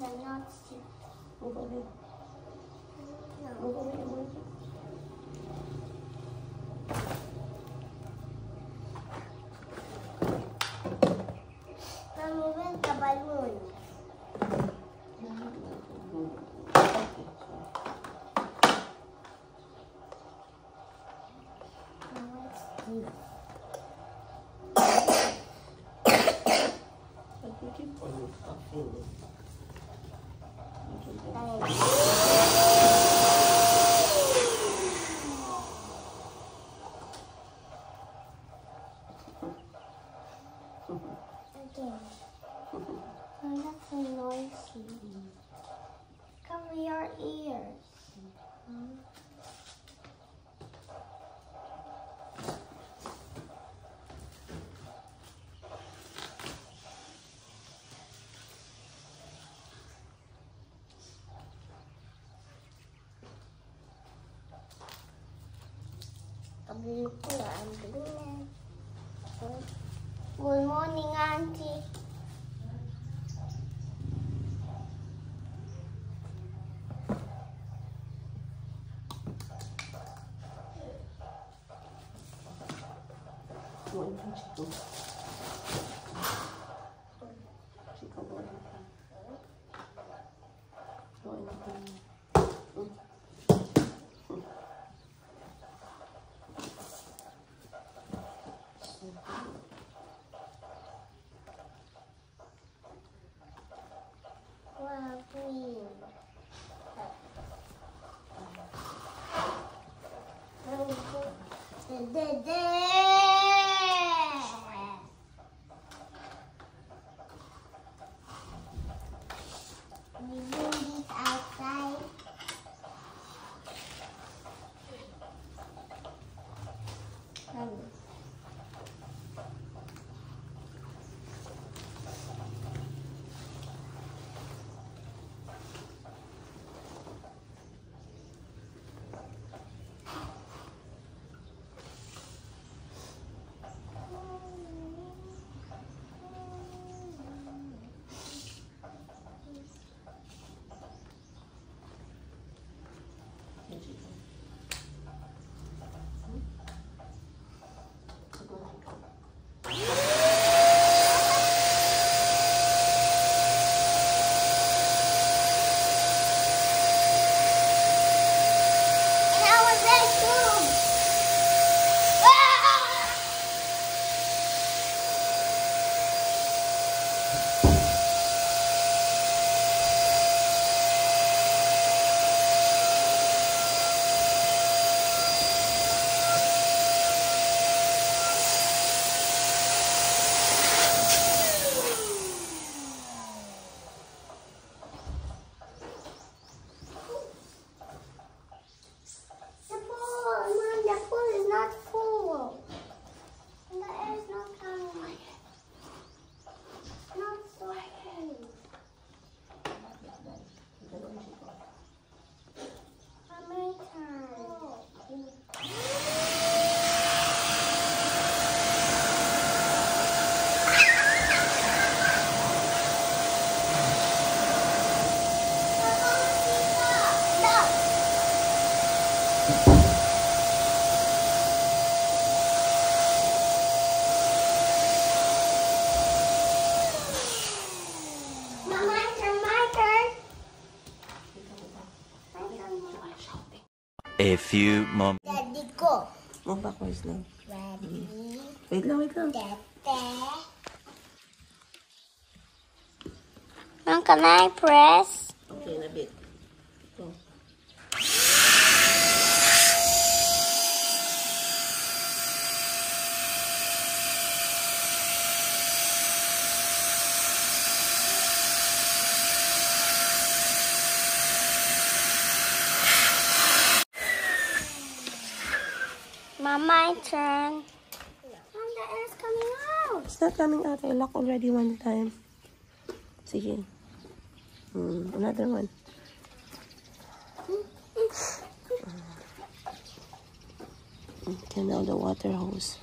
are not sick. Move away. No. Move away, move. Moving the balloon. Oh, that's so noisy. Cover your ears. Good morning, Auntie. Wow, green. We do this outside. A few moments. Daddy, go. Move backwards lang. Ready. Wait lang, wait lang. Mom, can I press? Okay, na bit. Go. Mom, my turn. Mom, the air's coming out. It's not coming out. I locked already one time. Sige. Another one. Okay, now the water hose.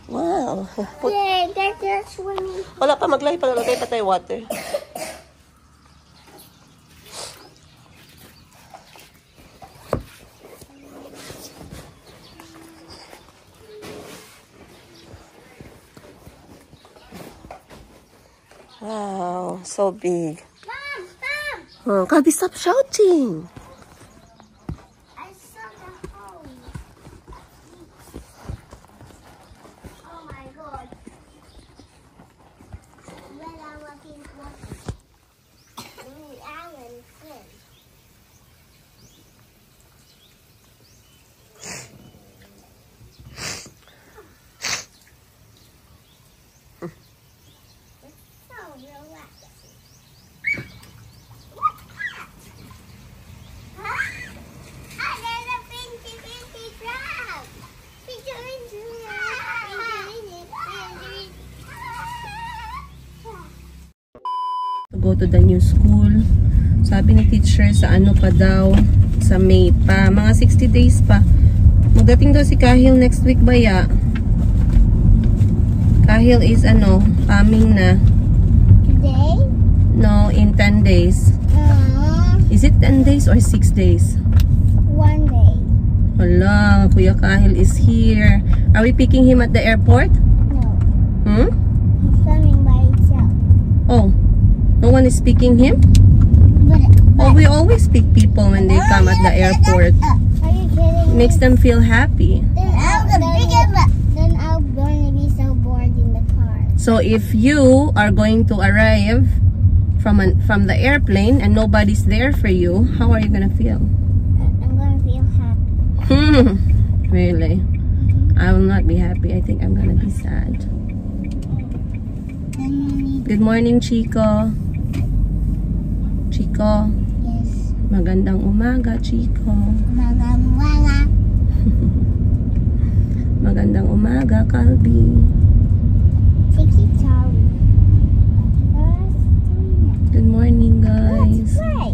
Wow. Yay, they're swimming. Wala pa, maglagay pa tayo water. Wow, so big. Mom, Mom! Oh, Calby, stop shouting. I saw the hole. Oh my god. When I was in water, the island swim. It's so relaxing. What's that? Huh? I got a pinky crab. To go to the new school. Sabi ni teacher sa ano pa daw, sa May pa. Mga 60 days pa. Magdating daw si Kahil next week ba ya? Kahil is ano, coming na. Today? No, in 10 days. Is it 10 days or 6 days? 1 day. Hala, Kuya Kahil is here. Are we picking him at the airport? No. Hmm? He's coming by himself. Oh, no one is picking him? But Oh, we always pick people when they come at the airport. are you kidding me? Makes them feel happy. Then I'm going to be so bored in the car. So if you are going to arrive from the airplane and nobody's there for you, how are you gonna feel? I'm going to feel happy. Really? I will not be happy. I think I'm gonna be sad. Then you need... Good morning, Chico. Chico, Yes. magandang umaga, Chico. Mama. Magandang umaga, Calby. Tiki Charlie. First, Good morning, guys. let's play.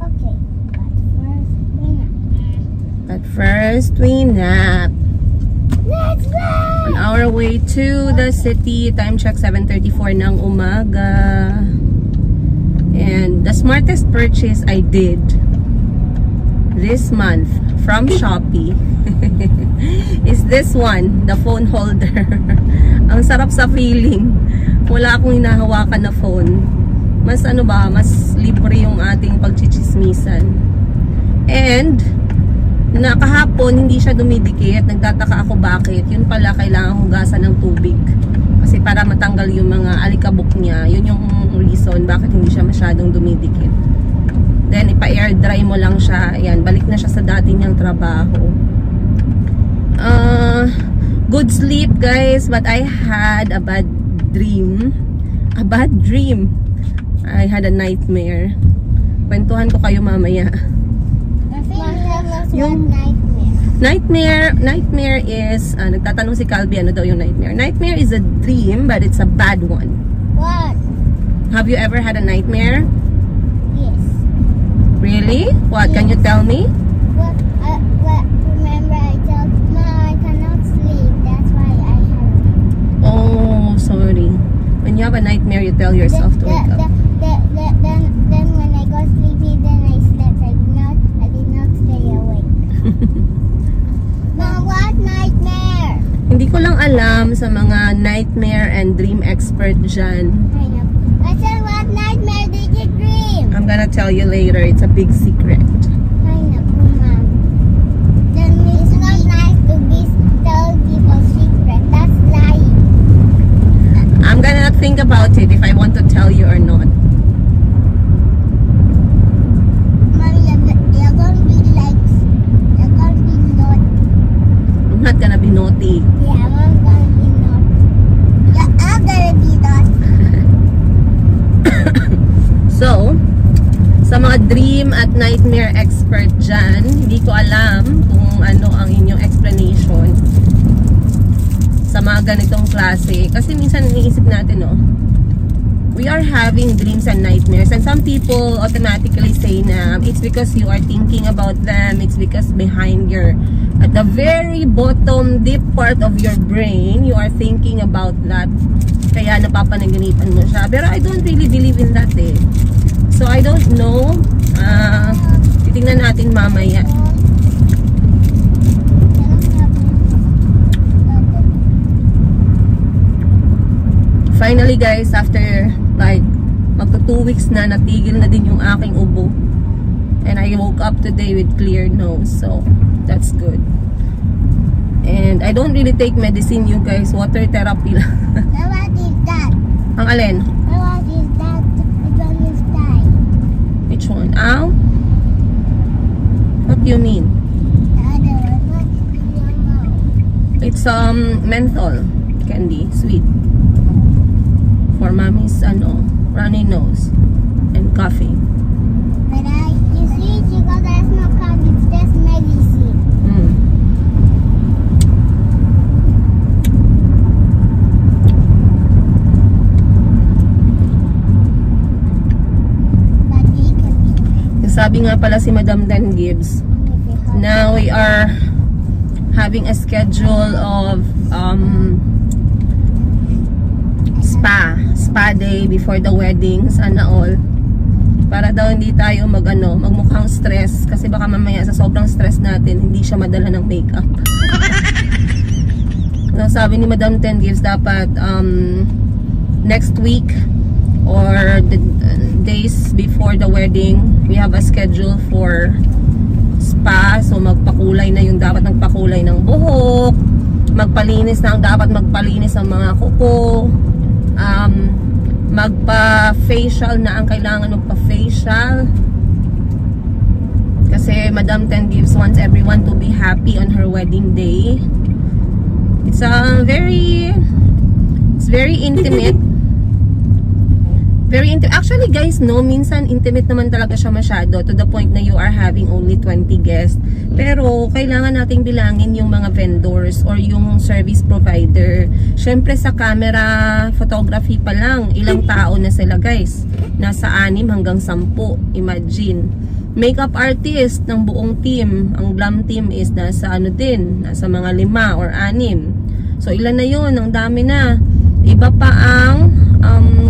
Okay. But first, we nap. Let's play. On our way to the city, time check 7:34 ng umaga. And the smartest purchase I did this month from Shopee is this one, the phone holder. Ang sarap sa feeling. Wala akong hinahawakan na phone. Mas ano ba, mas libre yung ating pagchichismisan. And nakahapon hindi siya dumidikit. Nagtataka ako bakit. Yun pala kailangan hugasan ng tubig. Kasi para matanggal yung mga alikabok niya. Yun yung reason bakit hindi siya masyadong dumidikit. Then ipa-air dry mo lang siya. Ayan, balik na siya sa dati niyang trabaho. Good sleep, guys, but I had a bad dream. A bad dream. I had a nightmare. Kwentuhan ko kayo mamaya. Yung Nightmare is, nagtatanong si Calby ano daw yung nightmare. Nightmare is a dream, but it's a bad one. What? Have you ever had a nightmare? Yes. Really? What? Can you tell me? What? Remember I told Mom I cannot sleep. That's why I have it. Oh, sorry. When you have a nightmare, you tell yourself to wake up. Then when I got sleepy, then I slept. I did not stay awake. Mom, what nightmare? Hindi ko lang alam sa mga nightmare and dream expert dyan. I know. I said, what nightmare did you dream? I'm gonna tell you later. It's a big secret. I know, Mom. Then it's not nice to tell people secret. That's lying. I'm gonna think about it if I want to tell you or not. Mom, you're gonna be like, you're gonna be naughty. I'm not gonna be naughty. Yeah, Mom's gonna be naughty. Yeah, I'm gonna be naughty. So, sa mga dream at nightmare expert dyan, hindi ko alam kung ano ang inyong explanation sa mga ganitong klase. Kasi minsan iniisip natin, no, we are having dreams and nightmares. And some people automatically say na it's because you are thinking about them. It's because behind at the very bottom, deep part of your brain, you are thinking about that. Kaya napapanaginipan mo siya. Pero I don't really believe in that eh. So I don't know. Titingnan natin mamaya. Finally guys, after Like, magto 2 weeks na, natigil na din yung aking ubo. And I woke up today with clear nose. So, that's good. And I don't really take medicine, you guys. Water therapy lang. What is that? Ang alin? What is that? Which one is that? Which one? Ow? What do you mean? The other one. What is in your mouth? It's menthol candy, sweet. For mommy's runny nose and coffee. But you see, Chico, there's no cough. It's just medicine. But you can be. Sabi nga pala si Madam Dan Gibbs, now we are having a schedule of spa day before the wedding, sana all, para daw hindi tayo magmukhang stress, kasi baka mamaya sa sobrang stress natin hindi siya madala ng makeup. So, sabi ni Madam Dan Gibbs, dapat next week or the days before the wedding, we have a schedule for spa. So magpakulay na yung dapat magpakulay ng buhok, magpalinis na ang dapat magpalinis ng mga kuko, magpa-facial na ang kailangan magpa-facial, kasi Madam Dan Gibbs wants everyone to be happy on her wedding day. It's very intimate. Very intimate. Actually, guys, no, minsan intimate naman talaga siya masyado, to the point na you are having only 20 guests. Pero kailangan nating bilangin yung mga vendors or yung service provider. Syempre sa camera photography pa lang, ilang tao na sila, guys? Nasa 6 hanggang 10. Imagine. Makeup artist ng buong team, ang glam team is nasa nasa mga 5 or 6. So ilan na yun? Ang dami na. Iba pa ang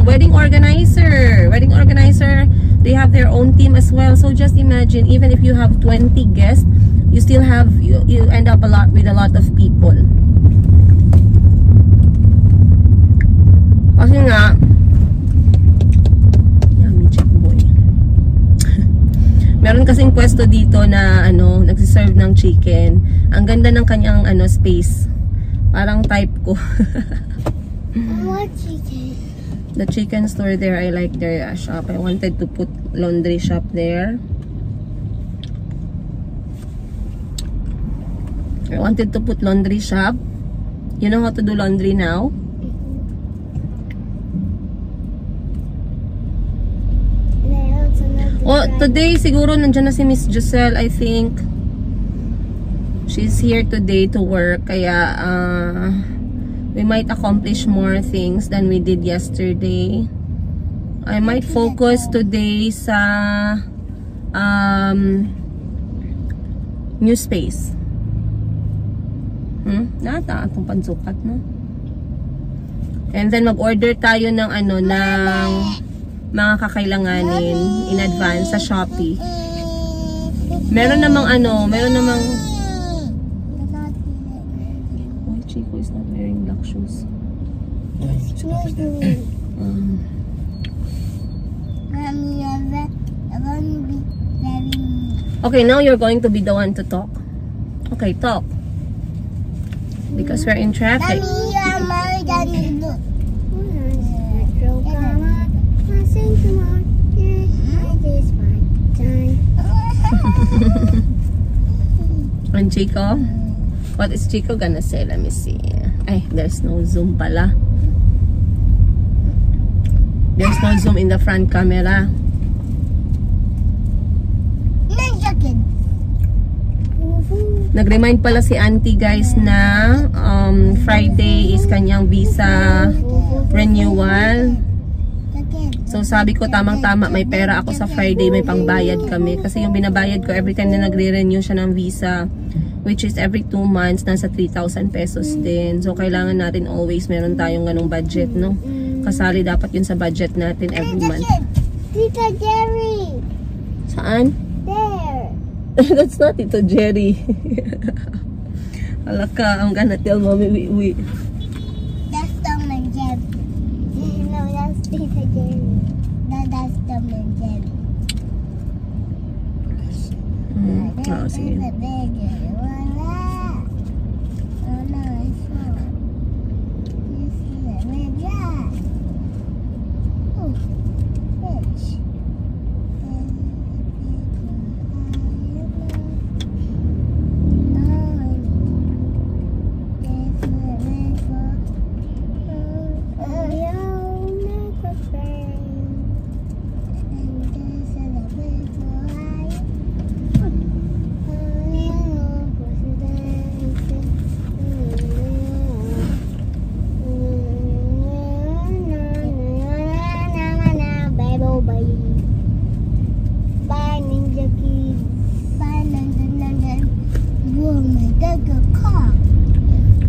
wedding organizer. Wedding organizer, they have their own team as well. So just imagine, even if you have 20 guests, you still have, you end up with a lot of people. Kasi nga, yummy chick boy. Meron kasing pwesto dito na nagsiserve ng chicken. Ang ganda ng kanyang space. Parang type ko. What chicken? The chicken store there, I like their shop. I wanted to put laundry shop there. I wanted to put laundry shop. You know how to do laundry now? Oh, today siguro nandiyan na si Miss Giselle, I think. She's here today to work, kaya we might accomplish more things than we did yesterday. I might focus today sa new space. Nata atong pansukat, no? And then mag-order tayo ng ng mga kakailanganin in advance sa Shopee. Meron namang Chico is not wearing black shoes. Excuse me. Mommy, I want to be very... Okay, now you're going to be the one to talk. Okay, talk. Because we're in traffic. Mommy, you are married and you look. And Chico? What is Chico gonna say? Let me see. Ay, there's no zoom pala. There's no zoom in the front camera. Nag-remind pala si auntie, guys, na Friday is kanyang visa renewal. So sabi ko, tamang-tama, may pera ako sa Friday, may pangbayad kami. Kasi yung binabayad ko every time na nagre-renew siya ng visa, which is every 2 months, nasa 3,000 pesos din. So kailangan natin always meron tayong ganong budget, no? Kasali dapat yun sa budget natin every month. Tita Jerry! Saan? There! That's not Tito Jerry. Alaka, I'm gonna tell mommy we. That's Tom and Jerry. No, that's Tita Jerry. sige.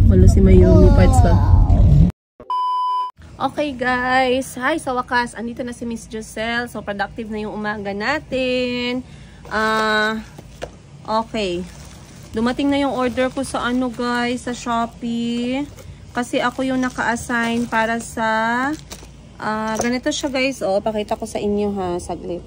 Walo si Mayumi parts ba? Okay guys, hi, sa wakas, andito na si Miss Joselle. So productive na yung umaga natin. Okay. Dumating na yung order ko sa ano guys, sa Shopee. Kasi ako yung naka-assign para sa ganito siya guys. Oh, pakita ko sa inyo ha, saglit.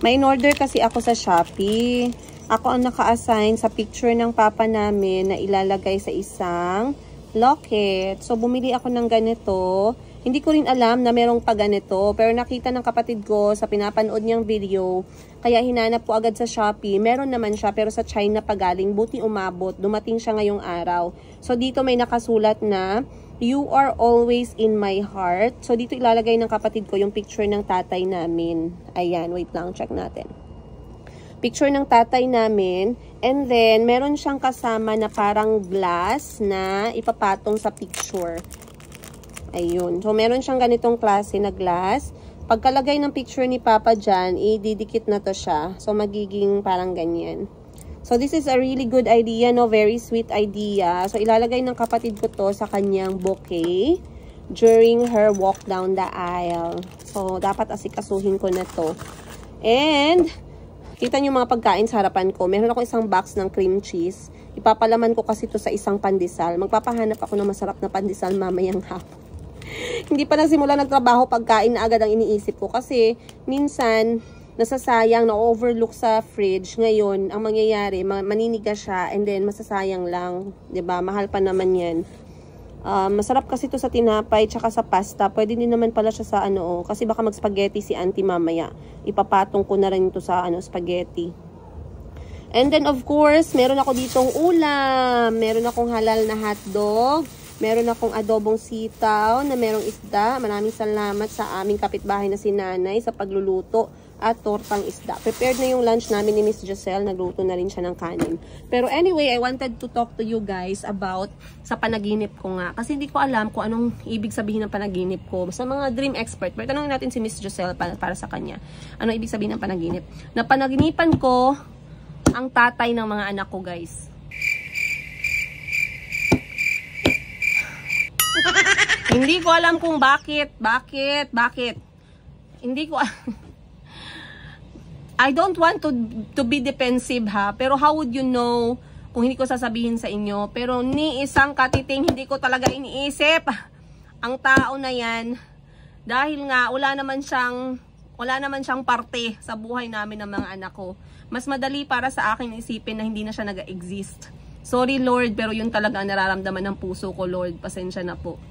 May in-order kasi ako sa Shopee. Ako ang naka-assign sa picture ng papa namin na ilalagay sa isang locket. So, bumili ako ng ganito. Hindi ko rin alam na merong pa ganito. Pero nakita ng kapatid ko sa pinapanood niyang video. Kaya hinanap ko agad sa Shopee. Meron naman siya pero sa China pa galing. Buti umabot. Dumating siya ngayong araw. So, dito may nakasulat na "You are always in my heart." So, dito ilalagay ng kapatid ko yung picture ng tatay namin. Ayan, wait lang. Check natin. Picture ng tatay namin. And then, meron siyang kasama na parang glass na ipapatong sa picture. Ayun. So, meron siyang ganitong klase na glass. Pagkalagay ng picture ni Papa dyan, ididikit na to siya. So, magiging parang ganyan. So, this is a really good idea, no? Very sweet idea. So, ilalagay ng kapatid ko to sa kanyang bouquet during her walk down the aisle. So, dapat asikasuhin ko na to. And kita nyo mga pagkain sa harapan ko. Meron ako isang box ng cream cheese. Ipapalaman ko kasi to sa isang pandesal. Magpapahanap ako ng masarap na pandesal mamayang hapon. Hindi pa nasimula nagtrabaho, pagkain na agad ang iniisip ko. Kasi minsan, nasasayang, na-overlook sa fridge. Ngayon, ang mangyayari, maninigas siya and then masasayang lang. 'Di ba? Mahal pa naman yan. Masarap kasi to sa tinapay tsaka sa pasta. Pwede din naman pala siya sa ano, kasi baka mag-spaghetti si auntie mamaya. Ipapatong ko na rin ito sa ano, spaghetti. And then of course, meron ako ditong ulam. Meron akong halal na hotdog. Meron akong adobong sitaw na merong isda. Maraming salamat sa aming kapitbahay na si Nanay sa pagluluto at tortang isda. Prepared na yung lunch namin ni Miss Joselle. Nagluto na rin siya ng kanin. Pero anyway, I wanted to talk to you guys about sa panaginip ko nga. Kasi hindi ko alam kung anong ibig sabihin ng panaginip ko. Sa mga dream expert, pero tanongin natin si Miss Joselle para sa kanya. Anong ibig sabihin ng panaginip? Na panaginipan ko ang tatay ng mga anak ko, guys. Hindi ko alam kung bakit. Hindi ko I don't want to be defensive ha, pero how would you know kung hindi ko sasabihin sa inyo? Pero ni isang katiting hindi ko talaga iniisip ang tao na yan, dahil nga wala naman siyang parte sa buhay namin ng mga anak ko. Mas madali para sa akin isipin na hindi na siya nag-exist. Sorry Lord, pero yun talaga ang nararamdaman ng puso ko, Lord. Pasensya na po.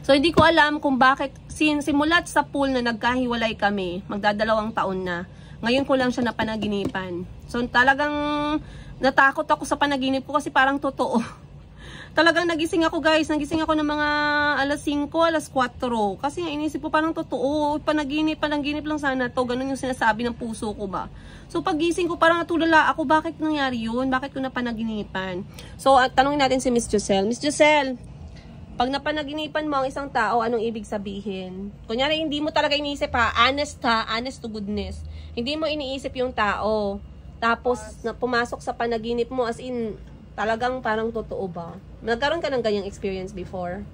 So, hindi ko alam kung bakit, simulat sa pool na nagkahiwalay kami, magdadalawang taon na, ngayon ko lang siya napanaginipan. So, talagang natakot ako sa panaginip ko kasi parang totoo. Talagang nagising ako guys, nagising ako ng mga alas 5, alas 4. Kasi inisip ko parang totoo, panaginip lang sana to, ganun yung sinasabi ng puso ko ba. So, pagising ko parang natulala ako, bakit nangyari yun? Bakit ko napanaginipan? So, tanongin natin si Miss Joselle. Miss Joselle, pag napanaginipan mo ang isang tao, anong ibig sabihin? Kunyari, hindi mo talaga iniisip ha, honest to goodness. Hindi mo iniisip yung tao. Tapos, pumasok sa panaginip mo, as in, talagang parang totoo ba? Nagkaroon ka ng ganyang experience before?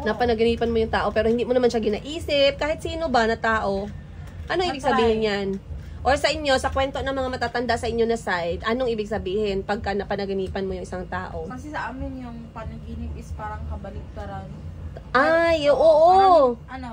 Napanaginipan mo yung tao, pero hindi mo naman siya ginaisip, kahit sino ba na tao. Ano ibig sabihin yan? Or sa inyo, sa kwento ng mga matatanda sa inyo na side, anong ibig sabihin pagka napanaginipan mo yung isang tao? Kasi sa amin yung panaginip is parang kabaliktaran. Ay, oo. Parang, ano,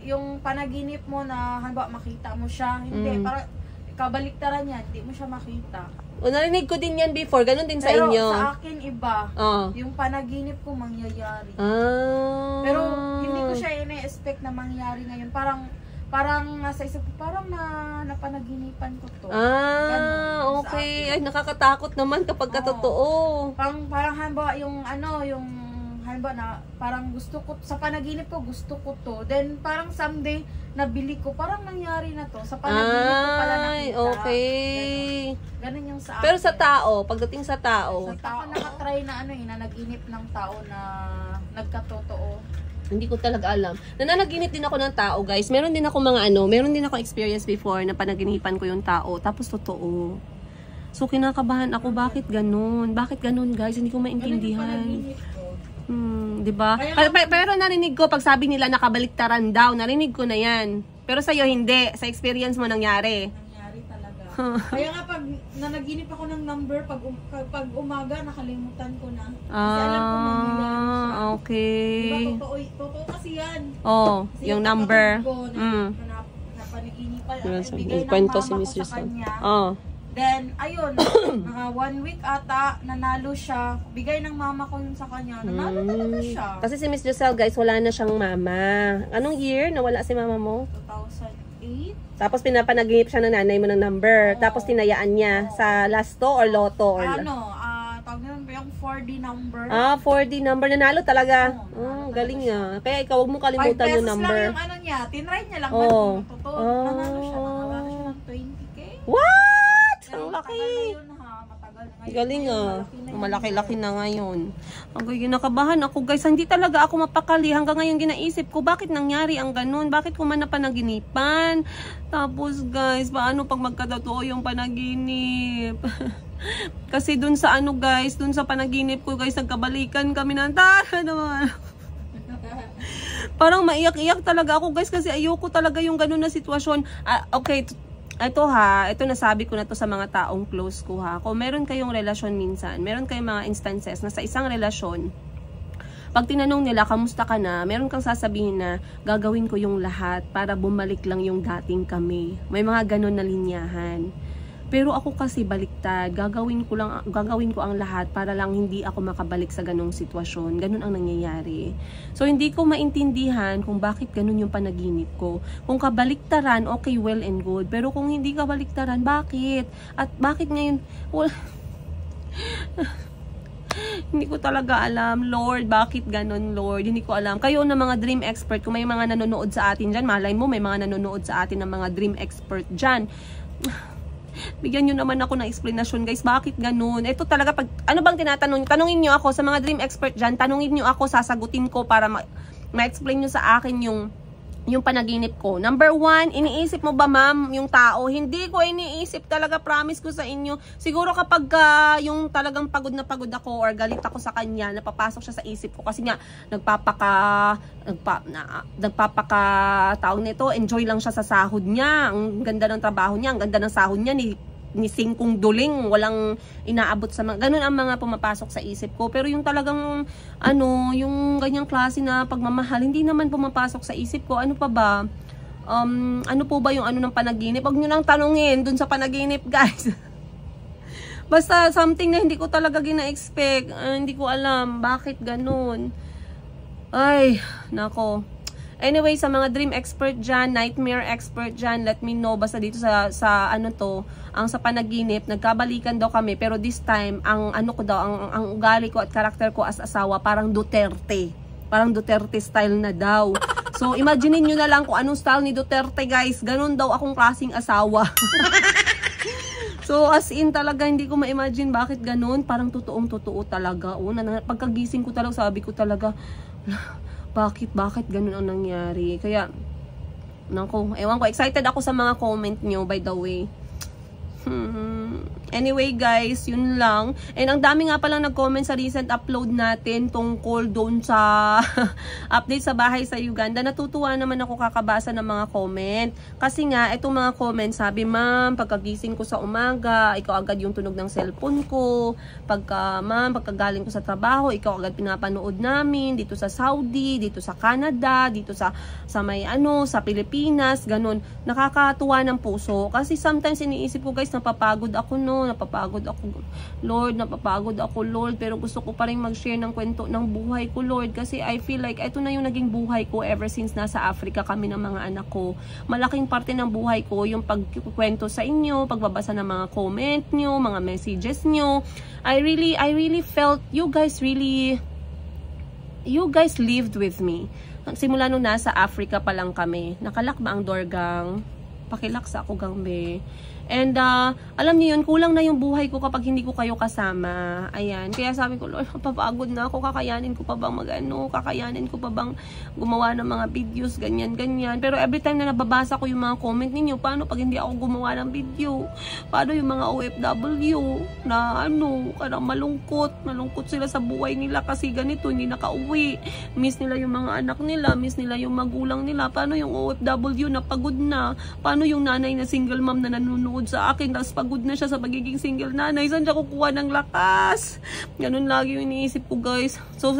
yung panaginip mo na halimbawa makita mo siya, hindi, para kabaliktaran yan, hindi mo siya makita. O, narinig ko din yan before, ganun din sa Pero inyo. sa akin iba, Oh. yung panaginip ko mangyayari. Ah. Pero hindi ko siya ina-expect na mangyari ngayon. Parang nasa isip ko, parang napanaginipan ko to. Ah, Ganun, okay. sa Ay, nakakatakot naman kapag katotoo. Parang halimbawa yung halimbawa na parang gusto ko, sa panaginip ko gusto ko to. Then parang someday, nabili ko, parang nangyari na to. Sa panaginip ko pala nakita. Ay, okay. Ganun yung sa akin. Pero sa tao, pagdating sa tao, Sa tao, nakatry na nanaginip ng tao na nagkatotoo. hindi ko talaga alam. Nananaginip din ako ng tao, guys. Meron din ako meron din ako experience before na panaginipan ko yung tao, tapos totoo. So, kinakabahan ako, bakit ganun? Bakit ganun, guys? Hindi ko maintindihan. Diba? Pero narinig ko, pag sabi nila nakabaliktaran daw, narinig ko na yan. Pero sa'yo, hindi. Sa experience mo nangyari. Nangyari talaga. Kaya nga pag nanaginip ako ng number, pag umaga, nakalimutan ko na. Kasi alam ko mangyayari siya. Okay. Diba, totoo kasi yan. Oh, Kasi yung number. Napanaginipan, bigay ng Kwento mama si ko Miss sa Justin. kanya. Oh. Then, ayun, 1 week ata, nanalo siya. Bigay ng mama ko yun sa kanya. Nanalo talaga siya. Kasi si Miss Giselle, guys, wala na siyang mama. Anong year nawala si mama mo? 2008. Tapos pinapanaginip siya ng nanay mo ng number. Tapos tinayaan niya sa lasto or loto? Or Tawag nyo yung 4D number. 4D number. Nanalo talaga. Oo, Galing nga. Kaya ikaw, huwag mo kalimutan yung number. 5 pesos lang yung niya. Tinry niya lang. Oo. Totoo. Nanalo siya. Nanalo siya ng 20K. What? Ang Matagal laki. na yun, ha? Matagal na ngayon. Galing ah. Malaki na yun. Malaki-laki na ngayon. Ang ginakabahan ako, guys. Hindi talaga ako mapakali. Hanggang ngayon ginaisip ko, bakit nangyari ang ganun? Bakit ko man napanaginipan? Tapos, guys, paano pag magkatotoo yung panaginip? Kasi dun sa guys, dun sa panaginip ko, guys, nagkabalikan kami ng naman. Parang maiyak-iyak talaga ako, guys, kasi ayoko talaga yung ganun na sitwasyon. Okay, ito nasabi ko na to sa mga taong close ko ha. Kung meron kayong relasyon minsan, meron kayong mga instances na sa isang relasyon, pag tinanong nila, kamusta ka na, meron kang sasabihin na, gagawin ko yung lahat para bumalik lang yung dating kami. May mga ganun na linyahan. Pero ako kasi baliktad, gagawin ko ang lahat para lang hindi ako makabalik sa ganong sitwasyon. Ganun ang nangyayari. So hindi ko maintindihan kung bakit ganun yung panaginip ko. Kung kabaliktaran, okay, well and good. Pero kung hindi kabaliktaran, bakit? At bakit ngayon? Well, hindi ko talaga alam, Lord, bakit ganun, Lord? Hindi ko alam. Kayo na mga dream expert, kung may mga nanonood sa atin dyan, malay mo, may mga nanonood sa atin ng mga dream expert dyan. Bigyan nyo naman ako ng explanation, guys. Bakit ganun? Ito talaga, ano bang tinatanong? Tanungin nyo ako sa mga dream expert dyan. Tanungin nyo ako, sasagutin ko para ma-explain nyo sa akin yung panaginip ko. Number 1, iniisip mo ba, ma'am, yung tao? Hindi ko iniisip talaga, promise ko sa inyo. Siguro kapag yung talagang pagod na pagod ako or galit ako sa kanya, napapasok siya sa isip ko. Kasi nga, tawag nito, enjoy lang siya sa sahod niya. Ang ganda ng trabaho niya, ang ganda ng sahod niya, ni singkong duling, walang inaabot sa mga, ganun ang mga pumapasok sa isip ko. Pero yung talagang, yung ganyang klase na pagmamahal, hindi naman pumapasok sa isip ko. Ano pa ba? Ano po ba yung ng panaginip? Huwag nyo nang tanungin dun sa panaginip, guys. Basta something na hindi ko talaga gina-expect. Hindi ko alam bakit ganun. Ay, nako. Anyway, sa mga dream expert dyan, nightmare expert dyan, let me know. Basta dito sa ang sa panaginip, nagkabalikan daw kami. Pero this time, ang ugali ko at karakter ko as asawa, parang Duterte. Parang Duterte style na daw. So, imagine nyo na lang kung anong style ni Duterte, guys. Ganun daw akong klaseng asawa. So, as in talaga, hindi ko ma-imagine bakit ganun. Parang totoong-totoo talaga. Pagkagising ko talaga, sabi ko talaga, bakit ganun ang nangyari? Kaya, ewan ko, excited ako sa mga comment nyo, by the way. Anyway guys, yun lang. And ang dami nga palang nag-comment sa recent upload natin tungkol doon sa update sa bahay sa Uganda. Natutuwa naman ako kakabasa ng mga comment. Kasi nga, itong mga comment, sabi, ma'am, pagkagising ko sa umaga, ikaw agad yung tunog ng cellphone ko. Ma'am, pagkagaling ko sa trabaho, ikaw agad pinapanood namin dito sa Saudi, dito sa Canada, dito sa may sa Pilipinas, ganun. Nakakatuwa ng puso. Kasi sometimes iniisip ko guys, napapagod ako napapagod ako Lord, pero gusto ko pa rin mag-share ng kwento ng buhay ko Lord, kasi I feel like ito na yung naging buhay ko ever since nasa Africa kami ng mga anak ko. Malaking parte ng buhay ko yung pagkwento sa inyo, pagbabasa ng mga comment nyo, mga messages nyo. I really felt you guys lived with me. Simula nung nasa Africa pa lang kami. Nakalak ba ang door gang? Pakilaksa ako gang be. And alam niyo yun, kulang na yung buhay ko kapag hindi ko kayo kasama. Ayan, kaya sabi ko, Lord, papagod na ako, kakayanin ko pa bang kakayanin ko pa bang gumawa ng mga videos, ganyan. Pero every time na nababasa ko yung mga comment ninyo, paano pag hindi ako gumawa ng video? Paano yung mga OFW na parang malungkot sila sa buhay nila kasi ganito, hindi nakauwi. Miss nila yung mga anak nila, miss nila yung magulang nila. Paano yung OFW na pagod na? Paano yung nanay na single mom na nanonood sa akin, tapos pagod na siya sa pagiging single nanay, saan siya kukuha ng lakas? Ganun lagi yung iniisip ko guys. So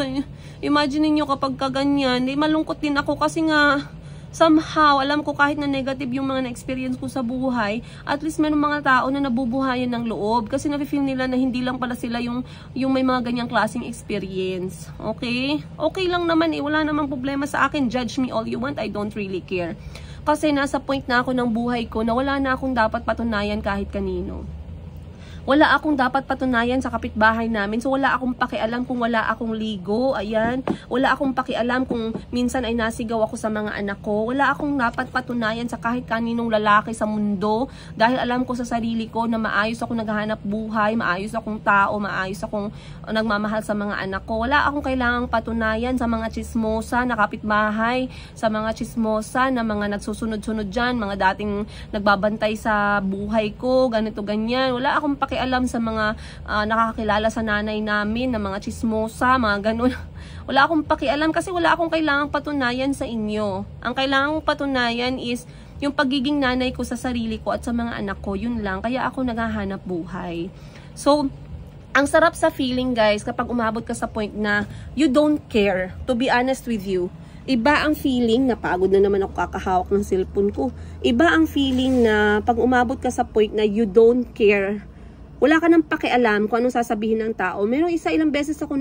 imagine niyo kapag kaganyan, malungkot din ako kasi nga somehow, alam ko kahit na negative yung mga na-experience ko sa buhay, at least meron mga tao na nabubuhayan ng loob kasi nafe-feel nila na hindi lang pala sila yung may mga ganyang klaseng experience. Okay? Okay lang naman wala namang problema sa akin. Judge me all you want, I don't really care. Kasi nasa point na ako ng buhay ko na wala na akong dapat patunayan kahit kanino. Wala akong dapat patunayan sa kapitbahay namin. So wala akong pakialam kung wala akong ligo. Ayan. Wala akong pakialam kung minsan ay nasigaw ako sa mga anak ko. Wala akong dapat patunayan sa kahit kaninong lalaki sa mundo. Dahil alam ko sa sarili ko na maayos ako naghahanap buhay, maayos akong tao, maayos akong nagmamahal sa mga anak ko. Wala akong kailangang patunayan sa mga chismosa na kapitbahay, sa mga chismosa na mga nagsusunod-sunod dyan, mga dating nagbabantay sa buhay ko, ganito ganyan. Wala akong pakialam sa mga nakakakilala sa nanay namin na mga chismosa, mga ganun. Wala akong pakialam kasi wala akong kailangang patunayan sa inyo. Ang kailangang patunayan is yung pagiging nanay ko sa sarili ko at sa mga anak ko, yun lang. Kaya ako naghahanap buhay. So, ang sarap sa feeling guys kapag umabot ka sa point na you don't care, to be honest with you. Iba ang feeling na pagod na naman ako kakahawak ng cellphone ko. Iba ang feeling na pag umabot ka sa point na you don't care, wala ka nang pakialam kung anong sasabihin ng tao. Meron ilang beses ako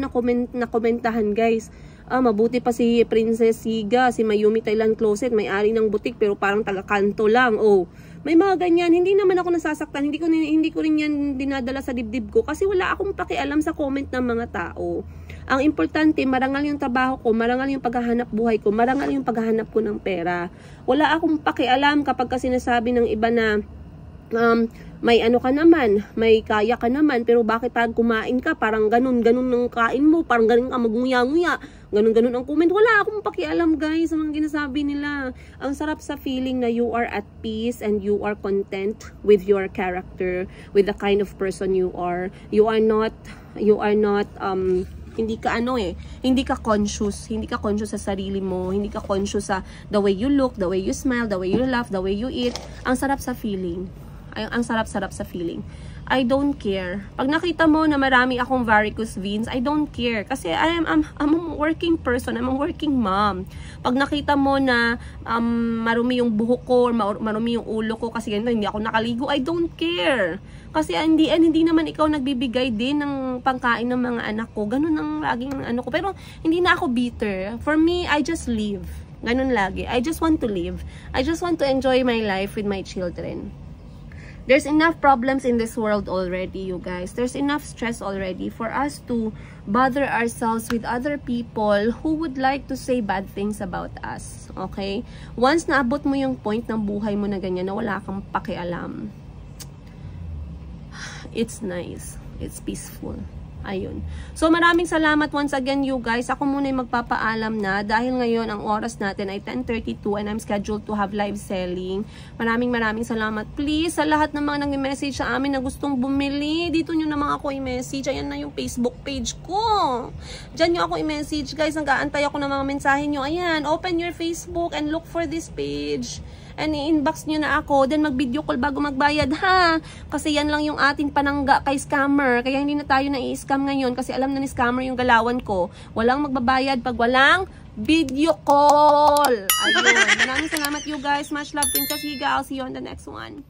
nakomentahan guys. Mabuti pa si Princess Siga, si Mayumi Thailand Closet, may-ari ng butik pero parang taga-kanto lang. May mga ganyan. Hindi naman ako nasasaktan. Hindi ko rin yan dinadala sa dibdib ko kasi wala akong pakialam sa comment ng mga tao. Ang importante, marangal yung trabaho ko, marangal yung paghahanap buhay ko, marangal yung paghahanap ko ng pera. Wala akong pakialam kapag sinasabi ng iba na may ka naman, may kaya ka naman, pero bakit pag kumain ka, parang ganun ng kain mo, parang ganun ka magnguya-nguya, ganun ang comment. Wala akong pakialam guys sa mga ginasabi nila. Ang sarap sa feeling na you are at peace and you are content with your character, with the kind of person you are. You are not hindi ka conscious sa sarili mo, hindi ka conscious sa the way you look, the way you smile, the way you laugh, the way you eat. Ang sarap sa feeling. Ang sarap-sarap sa feeling. I don't care. Pag nakita mo na marami akong varicose veins, I don't care. Kasi I'm a working person. I'm a working mom. Pag nakita mo na marumi yung buhok ko, or marumi yung ulo ko, kasi ganito, hindi ako nakaligo, I don't care. Kasi hindi naman ikaw nagbibigay din ng pangkain ng mga anak ko. Ganun ang laging ko. Pero hindi na ako bitter. For me, I just live. Ganun lagi. I just want to live. I just want to enjoy my life with my children. There's enough problems in this world already, you guys. There's enough stress already for us to bother ourselves with other people who would like to say bad things about us. Okay? Once naabot mo yung point ng buhay mo na ganyan, na wala kang pakialam, it's nice. It's peaceful. Ayun. So, maraming salamat once again, you guys. Ako muna yung magpapaalam na dahil ngayon ang oras natin ay 10:32 and I'm scheduled to have live selling. Maraming salamat. Please, sa lahat ng mga nag-message sa amin na gustong bumili, dito nyo naman ako i-message. Ayan na yung Facebook page ko. Diyan nyo ako i-message, guys. Nag-aantay ako ng mga mensahe nyo. Ayan, open your Facebook and look for this page. And i-inbox nyo na ako, then mag-video call bago magbayad, ha? Kasi yan lang yung ating panangga kay scammer. Kaya hindi na tayo na-i-scam ngayon kasi alam na ni scammer yung galawan ko. Walang magbabayad pag walang video call. Ayun. Maraming salamat, you guys. Much love, Princess Higa. I'll see you on the next one.